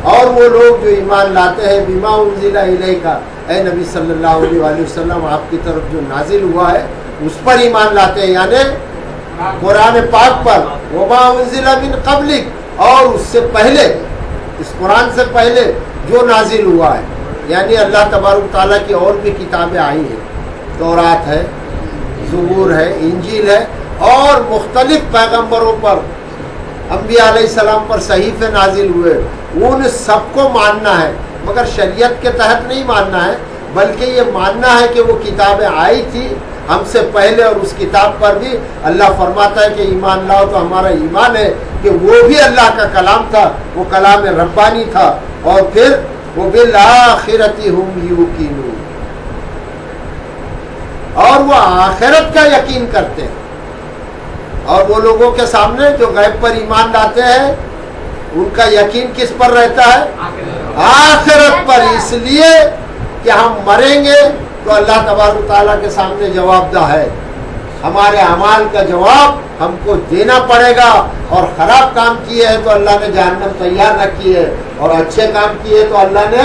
اور وہ لوگ جو ایمان لاتے ہیں بما انزل الیک, اے نبی صلی اللہ علیہ وآلہ وسلم آپ کی طرف جو نازل ہوا ہے اس پر ایمان لاتے ہیں, یعنی قرآن پاک پر. وما انزل من قبلک, اور اس سے پہلے, اس قرآن سے پہلے جو نازل ہوا ہے, یعنی اللہ تبارک تعالیٰ کی اور بھی کتابیں آئی ہیں. تورات ہے, زبور ہے, انجیل ہے, اور مختلف پیغمبروں پر, انبیاء علیہ السلام پر صحیفے نازل ہوئے. ان سب کو ماننا ہے, مگر شریعت کے تحت نہیں ماننا ہے, بلکہ یہ ماننا ہے کہ وہ کتابیں آئی تھی ہم سے پہلے, اور اس کتاب پر بھی اللہ فرماتا ہے کہ ایمان لاؤ. تو ہمارا ایمان ہے کہ وہ بھی اللہ کا کلام تھا, وہ کلام ربانی تھا. اور پھر وہ بالآخرۃ ہم یوقنون, اور وہ آخرت کا یقین کرتے ہیں. اور وہ لوگوں کے سامنے جو غیب پر ایمان لاتے ہیں ان کا یقین کس پر رہتا ہے؟ آخرت پر. اس لیے کہ ہم مریں گے تو اللہ تبارک و تعالیٰ کے سامنے جواب دہ ہے. ہمارے اعمال کا جواب ہم کو دینا پڑے گا. اور خراب کام کیے ہیں تو اللہ نے جہنم تیار رکھی ہے, اور اچھے کام کیے تو اللہ نے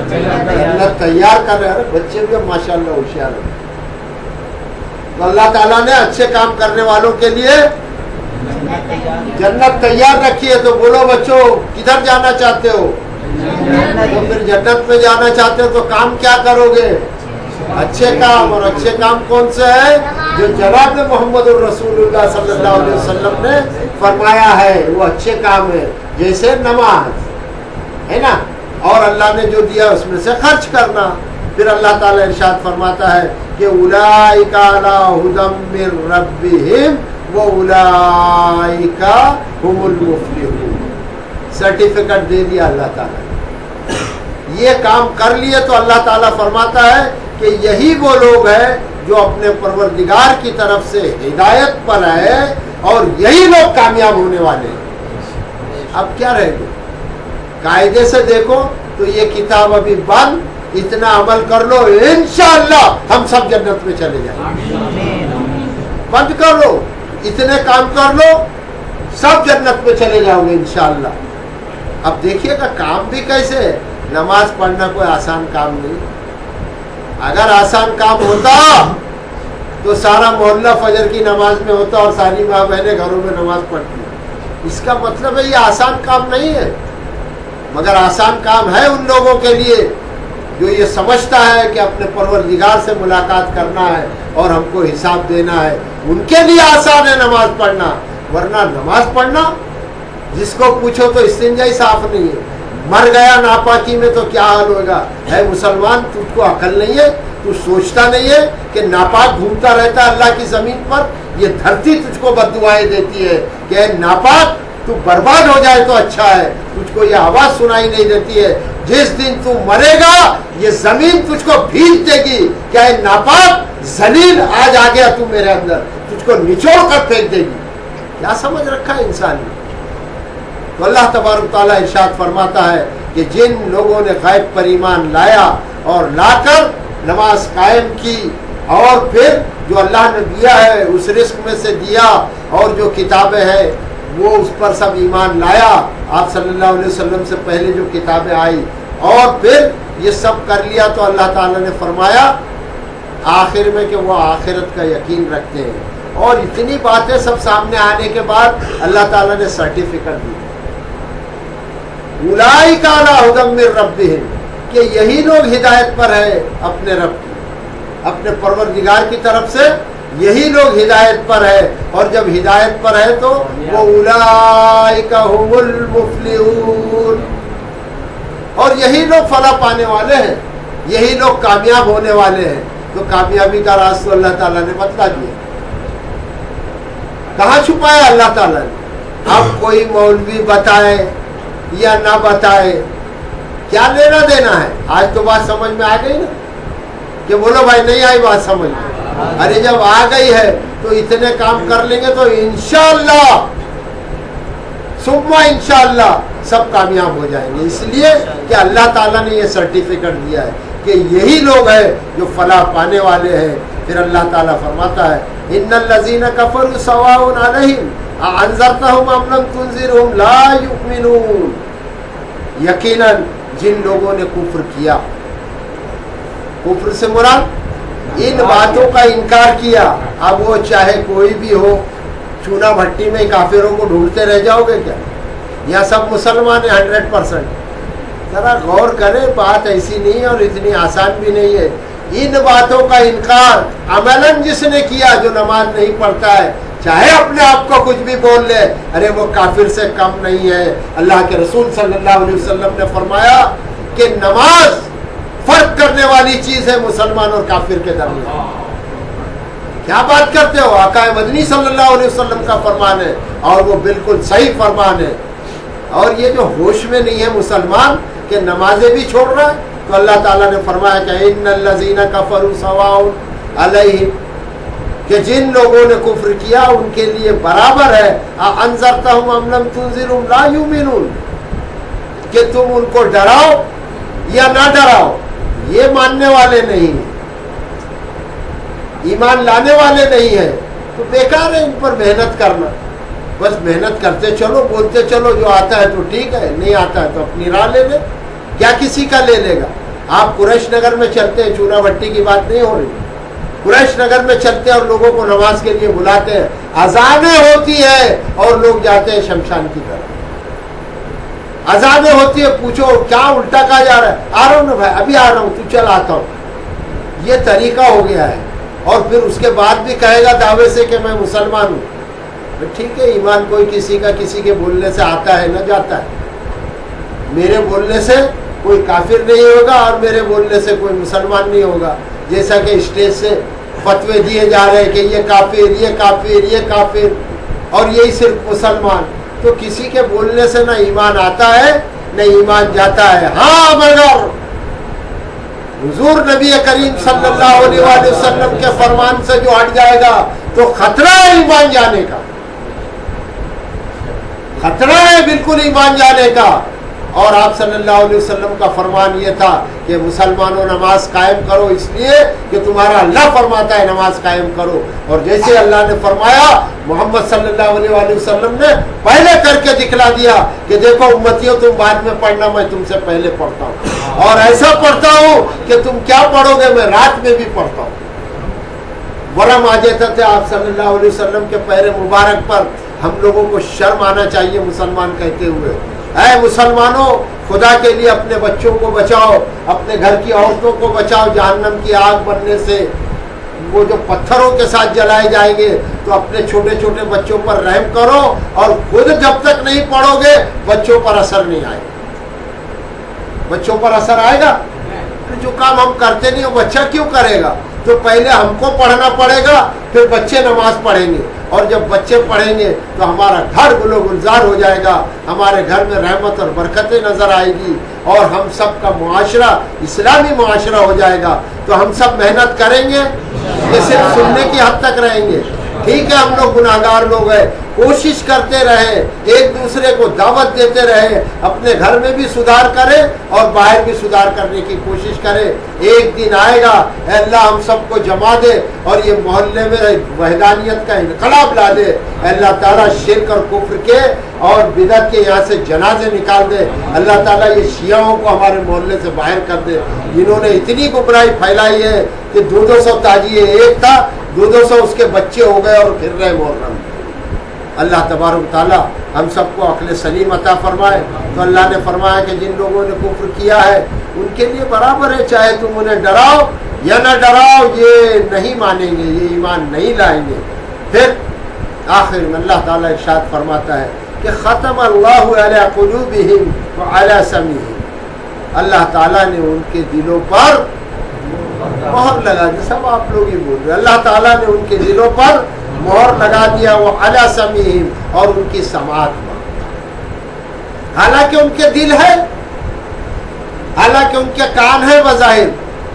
جنت تیار کر رہے. بچے بھی ماشاء اللہ ہوشیار ہیں. تو اللہ تعالیٰ نے اچھے کام کرنے والوں کے لیے جنت تیار رکھی ہے. تو بولو بچوں, کدھر جانا چاہتے ہو؟ تو پھر جنت میں جانا چاہتے ہو تو کام کیا کرو گے؟ اچھے کام. اور اچھے کام کون سے ہیں؟ جو جناب محمد الرسول اللہ صلی اللہ علیہ وسلم نے فرمایا ہے, وہ اچھے کام ہے. جیسے نماز ہے نا, اور اللہ نے جو دیا اس میں سے خرچ کرنا. پھر اللہ تعالیٰ ارشاد فرماتا ہے کہ اولئک علی ھدی من ربہم واولئک ھم المفلحون. سرٹیفکیٹ دے دیا اللہ تعالیٰ نے. یہ کام کر لیے تو اللہ تعالیٰ فرماتا ہے کہ یہی وہ لوگ ہیں جو اپنے پروردگار کی طرف سے ہدایت پر ہے, اور یہی لوگ کامیاب ہونے والے ہیں. اب کیا رہ گئے؟ قاعدے سے دیکھو تو یہ کتاب ابھی بند, اتنا عمل کر لو, انشاءاللہ ہم سب جنت میں چلے جائیں. بند کر لو, اتنے کام کر لو, سب جنت میں چلے جاؤ گے انشاءاللہ. اب دیکھیے گا کام بھی کیسے ہے. نماز پڑھنا کوئی آسان کام نہیں. اگر آسان کام ہوتا تو سارا محلہ فجر کی نماز میں ہوتا اور ساری ماں بہنیں گھروں میں نماز پڑھتی. اس کا مطلب ہے یہ آسان کام نہیں ہے, مگر آسان کام ہے ان لوگوں کے لیے جو یہ سمجھتا ہے کہ اپنے پروردگار سے ملاقات کرنا ہے اور ہم کو حساب دینا ہے. ان کے لیے آسان ہے نماز پڑھنا, ورنہ نماز پڑھنا جس کو پوچھو تو استنجا ہی صاف نہیں ہے. مر گیا ناپاکی میں تو کیا حال ہوگا؟ اے مسلمان، تجھ کو عقل نہیں ہے؟ تو سوچتا نہیں ہے کہ ناپاک گھومتا رہتا ہے اللہ کی زمین پر؟ یہ دھرتی تجھ کو بد دعائیں دیتی ہے کہ اے ناپاک تو برباد ہو جائے تو اچھا ہے. تجھ کو یہ آواز سنائی نہیں دیتی ہے جس دن تو مرے گا یہ زمین تجھ کو بھیج دے گی کہ اے ناپاک ذلیل آج آ گیا تو میرے اندر، تجھ کو نچوڑ کر پھینک دے گی. کیا سمجھ رکھا ہے انسان نے؟ تو اللہ تبارک تعالیٰ ارشاد فرماتا ہے کہ جن لوگوں نے غیب پر ایمان لایا اور لا کر نماز قائم کی، اور پھر جو اللہ نے دیا ہے اس رزق میں سے دیا، اور جو کتابیں ہیں وہ اس پر سب ایمان لایا، آپ صلی اللہ علیہ وسلم سے پہلے جو کتابیں آئی، اور پھر یہ سب کر لیا، تو اللہ تعالیٰ نے فرمایا آخر میں کہ وہ آخرت کا یقین رکھتے ہیں. اور اتنی باتیں سب سامنے آنے کے بعد اللہ تعالیٰ نے سرٹیفکیٹ دی، اولئک علی ھدی من ربہم، کہ یہی لوگ ہدایت پر ہے اپنے رب کی، اپنے پروردگار کی طرف سے یہی لوگ ہدایت پر ہے. اور جب ہدایت پر ہے تو وہ اولئک ھم المفلحون، اور یہی لوگ فلاح پانے والے ہیں، یہی لوگ کامیاب ہونے والے ہیں. تو کامیابی کا راز تو اللہ تعالیٰ نے بتلا دیا. کہاں چھپایا اللہ تعالیٰ نے؟ اب کوئی مولوی بتائے یا نہ بتائے کیا لینا دینا ہے؟ آج تو بات سمجھ میں آ گئی نا، کہ بولو بھائی نہیں آئی بات سمجھ میں؟ ارے جب آ گئی ہے تو اتنے کام کر لیں گے تو انشاءاللہ ثم انشاءاللہ سب کامیاب ہو جائیں گے. اس لیے کہ اللہ تعالیٰ نے یہ سرٹیفکیٹ دیا ہے کہ یہی لوگ ہیں جو فلاح پانے والے ہیں. پھر اللہ تعالیٰ فرماتا ہے ان الذین کفروا سواء علیہم انذرتہم ام لم تنذرہم لا یؤمنون. یقیناً جن لوگوں نے کفر کیا، کفر سے مراد ان باتوں کا انکار کیا، اب وہ چاہے کوئی بھی ہو، چونا بھٹی میں کافروں کو ڈھونڈتے رہ جاؤ گے کیا؟ یا سب مسلمان ہیں 100%؟ ذرا غور کریں، بات ایسی نہیں ہے اور اتنی آسان بھی نہیں ہے. ان باتوں کا انکار عملاً جس نے کیا، جو نماز نہیں پڑھتا ہے، چاہے اپنے آپ کو کچھ بھی بول لے، ارے وہ کافر سے کم نہیں ہے. اللہ کے رسول صلی اللہ علیہ وسلم نے فرمایا کہ نماز فرق کرنے والی چیز ہے مسلمان اور کافر کے درمیان. کیا بات کرتے ہو؟ آقا مدنی صلی اللہ علیہ وسلم کا فرمان ہے اور وہ بالکل صحیح فرمان ہے. اور یہ جو ہوش میں نہیں ہے مسلمان کہ نمازیں بھی چھوڑ رہا ہے، تو اللہ تعالیٰ نے فرمایا کہ ان الذین کفروا سواء علیہم، کہ جن لوگوں نے کفر کیا ان کے لیے برابر ہے انذرتہم ام لم تنذرہم لا یؤمنون، کہ تم ان کو ڈراؤ یا نہ ڈراؤ یہ ماننے والے نہیں ہیں، ایمان لانے والے نہیں ہیں. تو بیکار ہے ان پر محنت کرنا. بس محنت کرتے چلو، بولتے چلو، جو آتا ہے تو ٹھیک ہے، نہیں آتا ہے تو اپنی راہ لے لے. کیا کسی کا لے لے گا؟ آپ قریش نگر میں چلتے ہیں، چونا بھٹی کی بات نہیں ہو رہی، قریش نگر میں چلتے ہیں اور لوگوں کو نماز کے لیے بلاتے ہیں، اذانیں ہوتی ہے اور لوگ جاتے ہیں شمشان کی طرف. اذانیں ہوتی ہے، پوچھو کیا الٹا کہا جا رہا ہے؟ آ رہا ہوں نا بھائی، ابھی آ رہا ہوں، تو چل آتا ہوں. یہ طریقہ ہو گیا ہے. اور پھر اس کے بعد بھی کہے گا دعوے سے کہ میں مسلمان ہوں. ٹھیک ہے، ایمان کوئی کسی کا کسی کے بولنے سے آتا ہے نہ جاتا ہے. میرے بولنے سے کوئی کافر نہیں ہوگا اور میرے بولنے سے کوئی مسلمان نہیں ہوگا. جیسا کہ اسٹیج سے فتوے دیے جا رہے ہیں کہ یہ کافر، یہ کافر، یہ کافر، اور یہی صرف مسلمان. تو کسی کے بولنے سے نہ ایمان آتا ہے نہ ایمان جاتا ہے. ہاں مگر حضور نبی کریم صلی اللہ علیہ وآلہ وسلم کے فرمان سے جو ہٹ جائے گا تو خطرہ ہے ایمان جانے کا، خطرہ ہے بالکل ایمان جانے کا. اور آپ صلی اللہ علیہ وسلم کا فرمان یہ تھا کہ مسلمانوں نماز قائم کرو، اس لیے کہ تمہارا اللہ فرماتا ہے نماز قائم کرو. اور جیسے اللہ نے فرمایا، محمد صلی اللہ علیہ وآلہ وسلم نے پہلے کر کے دکھلا دیا کہ دیکھو امتیوں، تم بعد میں پڑھنا، میں تم سے پہلے پڑھتا ہوں، اور ایسا پڑھتا ہوں کہ تم کیا پڑھو گے میں رات میں بھی پڑھتا ہوں. ورم آ جاتا تھا آپ صلی اللہ علیہ وسلم کے پیر مبارک پر. ہم لوگوں کو شرم آنا چاہیے مسلمان کہتے ہوئے، اے مسلمانوں خدا کے لیے اپنے بچوں کو بچاؤ، اپنے گھر کی عورتوں کو بچاؤ جہنم کی آگ بننے سے. وہ جو پتھروں کے ساتھ جلائے جائیں گے. تو اپنے چھوٹے چھوٹے بچوں پر رحم کرو اور خود جب تک نہیں پڑھو گے بچوں پر اثر نہیں آئے گا. بچوں پر اثر آئے گا؟ جو کام ہم کرتے نہیں وہ بچہ کیوں کرے گا؟ تو پہلے ہم کو پڑھنا پڑے گا پھر بچے نماز پڑھیں گے, اور جب بچے پڑھیں گے تو ہمارا گھر گل و گلزار ہو جائے گا, ہمارے گھر میں رحمت اور برکتیں نظر آئے گی, اور ہم سب کا معاشرہ اسلامی معاشرہ ہو جائے گا. تو ہم سب محنت کریں گے کہ صرف سننے کی حد تک رہیں گے؟ ٹھیک ہے, ہم لوگ گناہگار لوگ ہیں, کوشش کرتے رہیں, ایک دوسرے کو دعوت دیتے رہیں, اپنے گھر میں بھی سدھار کریں اور باہر بھی سدھار کرنے کی کوشش کریں. ایک دن آئے گا اے اللہ ہم سب کو جما دے اور یہ محلے میں وحدانیت کا انقلاب لا دے. اے اللہ تعالیٰ شرک اور کفر کے اور بدعت کے یہاں سے جنازے نکال دے. اللہ تعالیٰ یہ شیعوں کو ہمارے محلے سے باہر کر دے, جنہوں نے اتنی گمراہی پھیلائی ہے کہ 200 تاجیے ایک تھا 200 اس کے بچے ہو گئے اور پھر رہے محرم. اللہ تبارک تعالیٰ ہم سب کو عقل سلیم عطا فرمائے. تو اللہ نے فرمایا کہ جن لوگوں نے کفر کیا ہے ان کے لیے برابر ہے, چاہے تم انہیں ڈراؤ یا نہ ڈراؤ, یہ نہیں مانیں گے, یہ ایمان نہیں لائیں گے. پھر آخر میں اللہ تعالیٰ ارشاد فرماتا ہے کہ ختم اللہ علی قلوبہم وعلی سمعہم, اللہ تعالیٰ نے ان کے دلوں پر مہر لگا دی. سب آپ لوگ ہی بول رہے, اللہ تعالیٰ نے ان کے دلوں پر مہر لگا دیا, وہ علی سمعہم, اور ان کی سماعت پر. حالانکہ ان کے دل ہے, حالانکہ ان کے کان ہے بظاہر,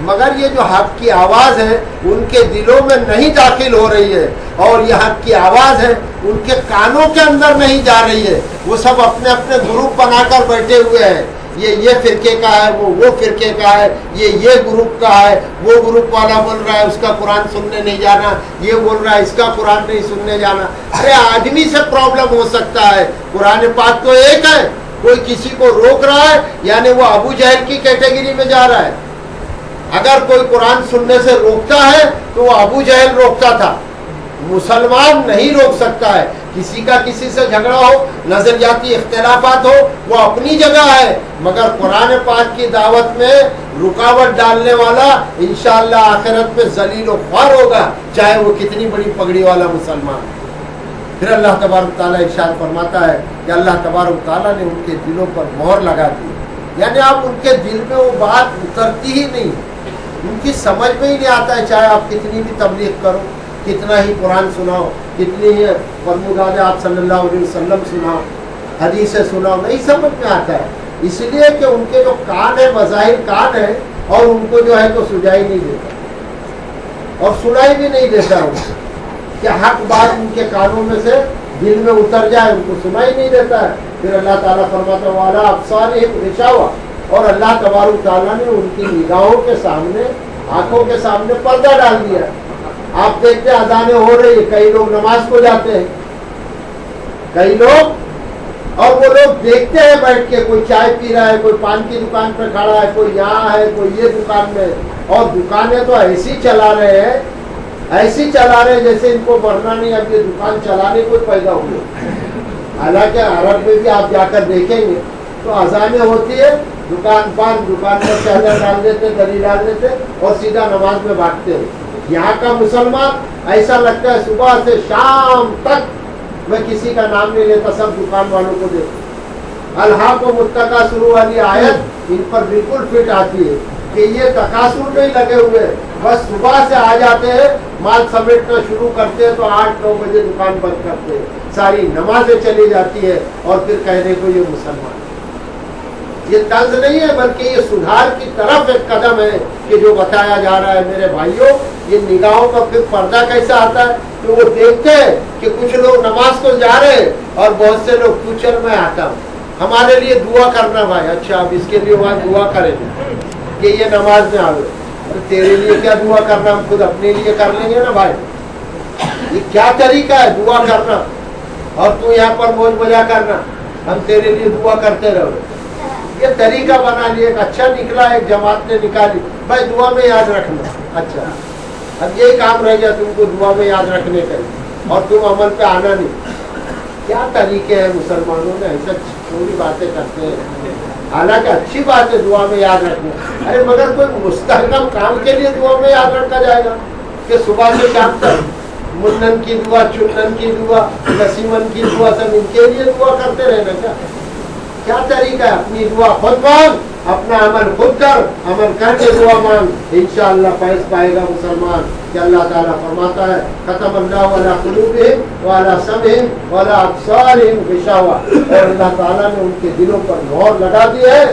مگر یہ جو حق کی آواز ہے ان کے دلوں میں نہیں داخل ہو رہی ہے, اور یہ حق کی آواز ہے ان کے کانوں کے اندر نہیں جا رہی ہے. وہ سب اپنے اپنے گروپ بنا کر بیٹھے ہوئے ہیں, یہ فرقے کا ہے, وہ فرقے کا ہے, یہ گروپ کا ہے, وہ گروپ والا بول رہا ہے اس کا قرآن سننے نہیں جانا, یہ بول رہا ہے اس کا قرآن نہیں سننے جانا. ارے آدمی سے پرابلم ہو سکتا ہے, قرآن پاک تو ایک ہے, کوئی کسی کو روک رہا ہے یعنی وہ ابو جہل کی کیٹیگری میں جا رہا ہے. اگر کوئی قرآن سننے سے روکتا ہے تو وہ ابو جہل روکتا تھا, مسلمان نہیں روک سکتا ہے. کسی کا کسی سے جھگڑا ہو, نظریاتی اختلافات ہو, وہ اپنی جگہ ہے, مگر قرآن پاک کی دعوت میں رکاوٹ ڈالنے والا انشاءاللہ آخرت میں ذلیل و خوار ہوگا, چاہے وہ کتنی بڑی پگڑی والا مسلمان. پھر اللہ تبارک تعالیٰ ارشاد فرماتا ہے کہ اللہ تبارک تعالیٰ نے ان کے دلوں پر مہر لگا دی, یعنی آپ ان کے دل میں وہ بات اترتی ہی نہیں, ان کی سمجھ میں ہی نہیں آتا ہے, چاہے آپ کتنی بھی تبلیغ کرو, کتنا ہی قرآن سناؤ, کتنی ہی فرمودات آپ صلی اللہ علیہ وسلم سناؤ, حدیثیں سناؤ, نہیں سمجھ میں آتا ہے. اس لیے کہ ان کے جو کان ہے بظاہر کان ہے, اور ان کو جو ہے تو سجائی نہیں دیتا اور سنائی بھی نہیں دیتا ان کو, کہ حق بات ان کے کانوں میں سے دل میں اتر جائے, ان کو سنائی نہیں دیتا ہے. پھر اللہ تعالیٰ فرماتا والا ابصارہم غشاوہ, اور اللہ تبارک تعالیٰ نے ان کی نگاہوں کے سامنے, آنکھوں کے سامنے پردہ ڈال دیا. آپ دیکھتے اذانیں ہو رہی ہے, کئی لوگ نماز کو جاتے ہیں, کئی لوگ, اور وہ لوگ دیکھتے ہیں بیٹھ کے, کوئی چائے پی رہا ہے, کوئی پان کی دکان پہ کھڑا ہے, کوئی یہاں ہے, کوئی یہ دکان میں, اور دکانیں تو ایسی چلا رہے ہیں, ایسی چلا رہے ہیں جیسے ان کو مرنا نہیں, اب یہ دکان چلانے کو پیدا ہوئے. حالانکہ عرب میں بھی آپ جا کر دیکھیں گے تو اذانیں ہوتی ہے, دکان پر چادر ڈال دیتے, دری ڈال دیتے, اور سیدھا نماز میں بھاگتے ہیں. یہاں کا مسلمان ایسا لگتا ہے صبح سے شام تک میں کسی کا نام نہیں لیتا, سب دکان والوں کو دیتا. الحاق و متکاثر والی آیت ان پر بالکل فٹ آتی ہے کہ یہ تکاثر نہیں لگے ہوئے, بس صبح سے آ جاتے ہیں, مال سمیٹنا شروع کرتے ہیں تو 8-9 بجے دکان بند کرتے ہیں, ساری نمازیں چلی جاتی ہے, اور پھر کہنے کو یہ مسلمان. یہ طرز نہیں ہے بلکہ یہ سدھار کی طرف ایک قدم ہے کہ جو بتایا جا رہا ہے. میرے بھائیوں, یہ نگاہوں کا پھر پردہ کیسا آتا ہے کہ وہ دیکھتے ہیں کہ کچھ لوگ نماز کو جا رہے ہیں اور بہت سے لوگ پوچھر میں آتا ہوں ہمارے لیے دعا کرنا بھائی. اچھا اب اس کے لیے وہاں دعا کریں کہ یہ نماز میں آوے, تیرے لیے کیا دعا کرنا, ہم خود اپنے لیے کر لیں گے نا بھائی. یہ کیا طریقہ ہے دعا کرنا, اور تو یہاں پر موج بجا کرنا, ہم تیرے لیے دعا کرتے رہو. یہ طریقہ بنا لیا, ایک اچھا نکلا, ایک جماعت نے نکالی, بھائی دعا میں یاد رکھنا. اچھا اب یہی کام رہ گیا تم کو دعا میں یاد رکھنے کا, اور تم عمل پہ آنا نہیں. کیا طریقے ہیں مسلمانوں میں, ایسا چھوٹی باتیں کرتے ہیں. حالانکہ اچھی بات ہے دعا میں یاد رکھنا, ارے مگر کوئی مستحکم کام کے لیے دعا میں یاد رکھا جائے گا. کہ صبح سے شام تک منن کی دعا، چنن کی دعا، نسیمن کی دعا، سب ان کے لیے دعا کرتے رہنا کیا طریقہ ہے؟ اپنی دعا خود مانگ، اپنا عمل خود کر، عمل کر کے دعا مانگ، انشاءاللہ فیض پائے گا مسلمان۔ کہ اللہ تعالیٰ فرماتا ہے ختم اللہ علی قلوبہم وعلی سمعہم وعلی ابصارہم غشاوہ، اور اللہ تعالیٰ نے ان کے دلوں پر مہر لگا دی ہے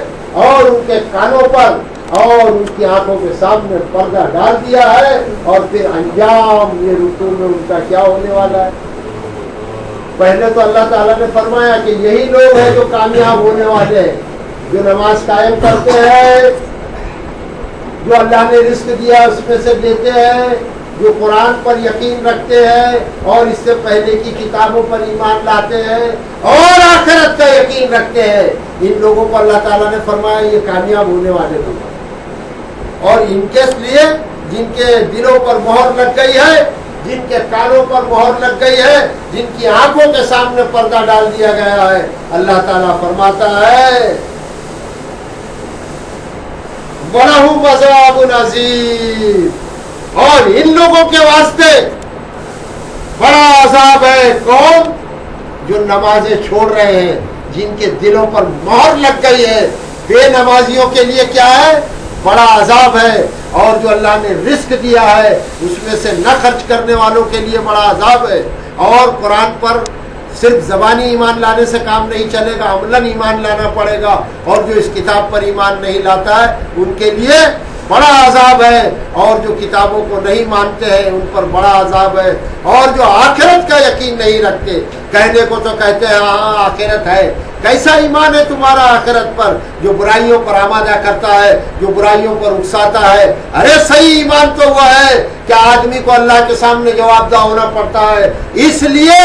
اور ان کے کانوں پر اور ان کی آنکھوں کے سامنے پردہ ڈال دیا ہے، اور پھر انجام یہ رکوع میں ان کا کیا ہونے والا ہے؟ پہلے تو اللہ تعالیٰ نے فرمایا کہ یہی لوگ ہیں جو کامیاب ہونے والے ہیں، جو نماز قائم کرتے ہیں، جو اللہ نے رزق دیا اس میں سے دیتے ہیں، جو قرآن پر یقین رکھتے ہیں اور اس سے پہلے کی کتابوں پر ایمان لاتے ہیں اور آخرت کا یقین رکھتے ہیں، ان لوگوں کو اللہ تعالیٰ نے فرمایا یہ کامیاب ہونے والے لوگ ہیں۔ اور ان کے لیے جن کے دلوں پر مہر لگ گئی ہے، جن کے کانوں پر مہر لگ گئی ہے، جن کی آنکھوں کے سامنے پردہ ڈال دیا گیا ہے، اللہ تعالیٰ فرماتا ہے وَلَهُمْ عَذَابٌ عَظِيمٌ، اور ان لوگوں کے واسطے بڑا عذاب ہے۔ کون؟ جو نمازیں چھوڑ رہے ہیں، جن کے دلوں پر مہر لگ گئی ہے۔ بے نمازیوں کے لیے کیا ہے؟ بڑا عذاب ہے۔ اور جو اللہ نے رزق دیا ہے اس میں سے نہ خرچ کرنے والوں کے لیے بڑا عذاب ہے۔ اور قرآن پر صرف زبانی ایمان لانے سے کام نہیں چلے گا، عملاً ایمان لانا پڑے گا، اور جو اس کتاب پر ایمان نہیں لاتا ہے ان کے لیے بڑا عذاب ہے، اور جو کتابوں کو نہیں مانتے ہیں ان پر بڑا عذاب ہے، اور جو آخرت کا یقین نہیں رکھتے، کہنے کو تو کہتے ہیں ہاں آخرت ہے، کیسا ایمان ہے تمہارا آخرت پر جو برائیوں پر آمادہ کرتا ہے، جو برائیوں پر اکساتا ہے؟ ارے صحیح ایمان تو ہوا ہے کہ آدمی کو اللہ کے سامنے جواب دہ ہونا پڑتا ہے، اس لیے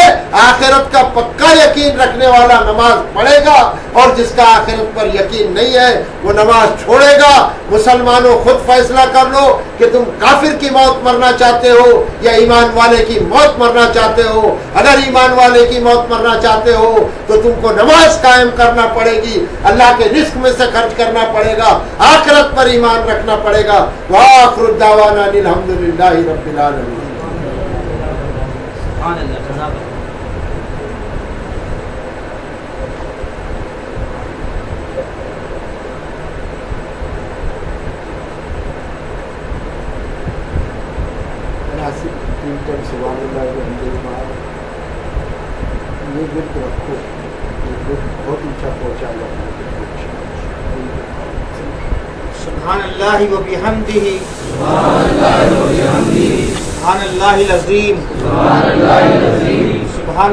آخرت کا پکا یقین رکھنے والا نماز پڑھے گا، اور جس کا آخرت پر یقین نہیں ہے وہ نماز چھوڑے گا۔ مسلمانوں خود فیصلہ کر لو کہ تم کافر کی موت مرنا چاہتے ہو یا ایمان والے کی موت مرنا چاہتے ہو۔ اگر ایمان والے کی موت مرنا چاہتے ہو تو تم کو نماز قائم کرنا پڑے گی، اللہ کے رزق میں سے خرچ کرنا پڑے گا، آخرت پر ایمان رکھنا پڑے گا۔ وآخر الدعوانا الحمدللہ رب العالمین۔ سبحان اللہ، جزاک اللہ۔ سبحان اللہ یہ گفت رکھو، یہ گفت بہت اونچا پہنچا جاتا ہے۔ سبحان اللہ و بحمدہ، سبحان اللہ العظیم، سبحان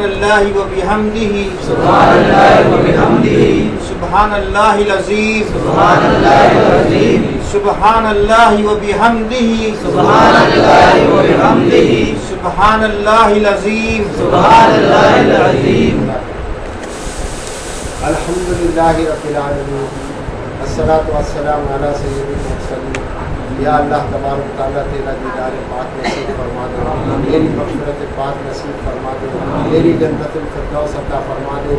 اللہ و بحمدہ، سبحان اللہ العظیم، سبحان اللہ و بحمدہ، سبحان اللہ العظیم۔ الحمدللہ رب العالمین، الصلاۃ والسلام علی سید المرسلین۔ یا اللہ تبارک تعالیٰ تیرا دیدار پاک نصیب فرما دے، تیری مغفرت پاک نصیب فرما دے، تیری جنت الفردوس عطا فرما دے،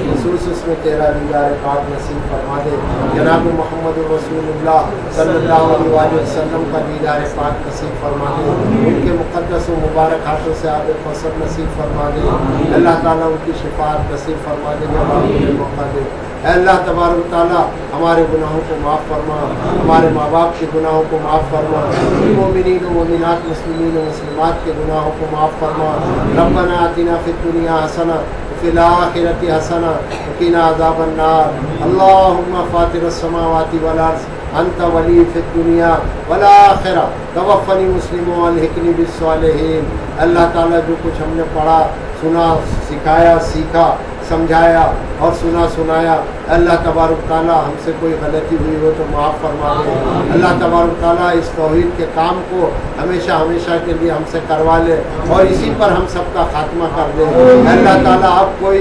خصوص اس میں تیرا دیدار پاک نصیب فرما دے۔ جناب محمد رسول اللہ صلی اللہ علیہ وسلم کا دیدار پاک نصیب فرما دے، ان کے مقدس و مبارک ہاتھوں سے آب فضل نصیب فرما دے۔ اللہ تعالیٰ ان کی شفاعت نصیب فرما دے، موقع دے۔ اے اللہ تبارک تعالیٰ ہمارے گناہوں کو معاف فرما، ہمارے ماں باپ کے گناہوں کو معاف فرما، مومنین و مومنات مسلمین و مسلمات کے گناہوں کو معاف فرما۔ ربنا آتنا فی الدنیا حسنہ وفی الآخرۃ حسنہ وقنا عذاب النار۔ اللہم فاطر السماوات والارض انت ولی فی الدنیا والآخرہ توفنی مسلما والحقنی بالصالحین۔ اللہ تعالیٰ جو کچھ ہم نے پڑھا، سنا، سکھایا، سیکھا، سمجھایا اور سنایا، اللہ تبارک تعالیٰ ہم سے کوئی غلطی ہوئی ہو تو معاف فرما دے۔ اللہ تبارک تعالیٰ اس توحید کے کام کو ہمیشہ کے لیے ہم سے کروا لے اور اسی پر ہم سب کا خاتمہ کر دے۔ اللہ تعالیٰ اب کوئی